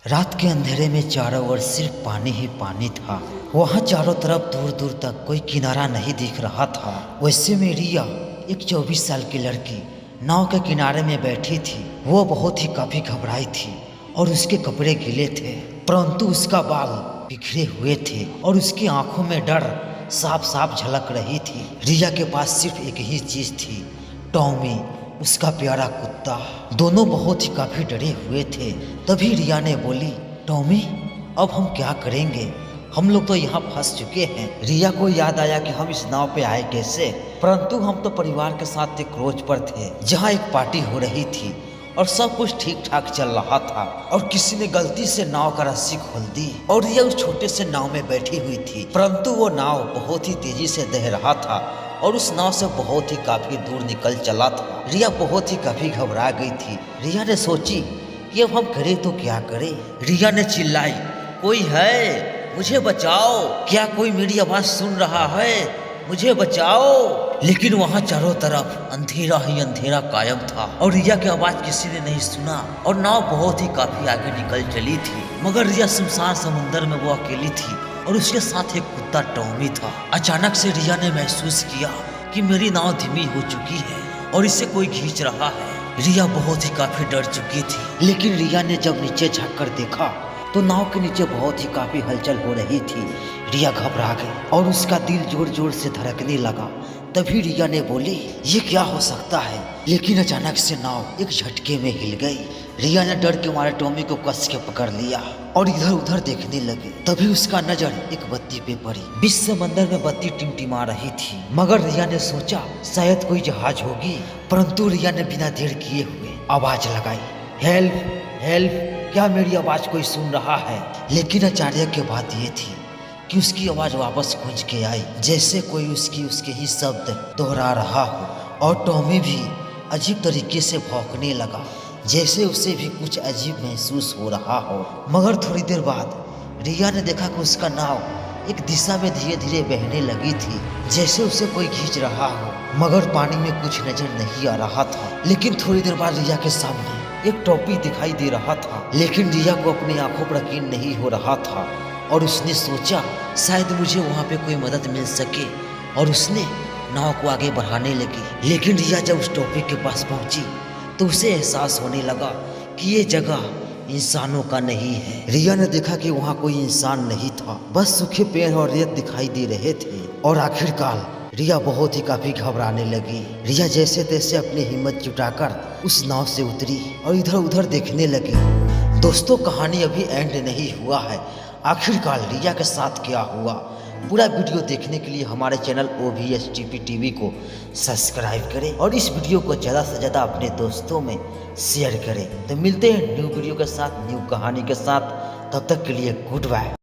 रात के अंधेरे में चारों ओर सिर्फ पानी ही पानी था। वहाँ चारों तरफ दूर दूर तक कोई किनारा नहीं दिख रहा था। वैसे में रिया, एक 24 साल की लड़की, नाव के किनारे में बैठी थी। वो बहुत ही काफी घबराई थी और उसके कपड़े गीले थे, परंतु उसका बाल बिखरे हुए थे और उसकी आंखों में डर साफ साफ झलक रही थी। रिया के पास सिर्फ एक ही चीज थी, टॉमी, उसका प्यारा कुत्ता। दोनों बहुत ही काफी डरे हुए थे। तभी रिया ने बोली, टॉमी, अब हम क्या करेंगे? हम लोग तो यहाँ फंस चुके हैं। रिया को याद आया कि हम इस नाव पे आए कैसे, परंतु हम तो परिवार के साथ एक क्रूज पर थे जहाँ एक पार्टी हो रही थी और सब कुछ ठीक ठाक चल रहा था और किसी ने गलती से नाव का रस्सी खोल दी और रिया उस छोटे से नाव में बैठी हुई थी, परंतु वो नाव बहुत ही तेजी से दह रहा था और उस नाव से बहुत ही काफी दूर निकल चला था। रिया बहुत ही काफी घबरा गई थी। रिया ने सोची कि अब हम करें तो क्या करें। रिया ने चिल्लाई, कोई है? मुझे बचाओ! क्या कोई मेरी आवाज सुन रहा है? मुझे बचाओ! लेकिन वहाँ चारों तरफ अंधेरा ही अंधेरा कायम था और रिया की आवाज किसी ने नहीं सुना और नाव बहुत ही काफी आगे निकल चली थी। मगर रिया सुनसान समुंदर में वो अकेली थी और उसके साथ एक कुत्ता टॉमी था। अचानक से रिया ने महसूस किया कि मेरी नाव धीमी हो चुकी है और इसे कोई खींच रहा है। रिया बहुत ही काफी डर चुकी थी, लेकिन रिया ने जब नीचे झाँक कर देखा तो नाव के नीचे बहुत ही काफी हलचल हो रही थी। रिया घबरा गई और उसका दिल जोर जोर से धड़कने लगा। तभी रिया ने बोली, ये क्या हो सकता है? लेकिन अचानक से नाव एक झटके में हिल गई। रिया ने डर के मारे टॉमी को कस के पकड़ लिया और इधर उधर देखने लगे। तभी उसका नजर एक बत्ती पे पड़ी। बीच समंदर में बत्ती टिमटिमा रही थी, मगर रिया ने सोचा शायद कोई जहाज होगी, परंतु रिया ने बिना देर किए हुए आवाज लगाई, हेल्प हेल्प, क्या मेरी आवाज कोई सुन रहा है? लेकिन अचानक की बात यह थी कि उसकी आवाज वापस गूंज के आई, जैसे कोई उसके ही शब्द दोहरा रहा हो। और टॉमी भी अजीब तरीके से भौंकने लगा, जैसे उसे भी कुछ अजीब महसूस हो रहा हो। मगर थोड़ी देर बाद रिया ने देखा कि उसका नाव एक दिशा में धीरे धीरे बहने लगी थी, जैसे उसे कोई खींच रहा हो, मगर पानी में कुछ नजर नहीं आ रहा था। लेकिन थोड़ी देर बाद रिया के सामने एक टोपी दिखाई दे रहा था, लेकिन रिया को अपनी आंखों पर यकीन नहीं हो रहा था और उसने सोचा शायद मुझे वहाँ पे कोई मदद मिल सके और उसने नाव को आगे बढ़ाने लगी। लेकिन रिया जब उस टोपी के पास पहुंची तो उसे एहसास होने लगा कि ये जगह इंसानों का नहीं है। रिया ने देखा कि वहाँ कोई इंसान नहीं था, बस सूखे पेड़ और रेत दिखाई दे रहे थे और आखिरकार रिया बहुत ही काफी घबराने लगी। रिया जैसे तैसे अपनी हिम्मत जुटाकर उस नाव से उतरी और इधर उधर देखने लगी। दोस्तों, कहानी अभी एंड नहीं हुआ है। आखिरकार रिया के साथ क्या हुआ? पूरा वीडियो देखने के लिए हमारे चैनल OVSTP TV को सब्सक्राइब करें और इस वीडियो को ज़्यादा से ज़्यादा अपने दोस्तों में शेयर करें। तो मिलते हैं न्यू वीडियो के साथ, न्यू कहानी के साथ। तब तक के लिए गुड बाय।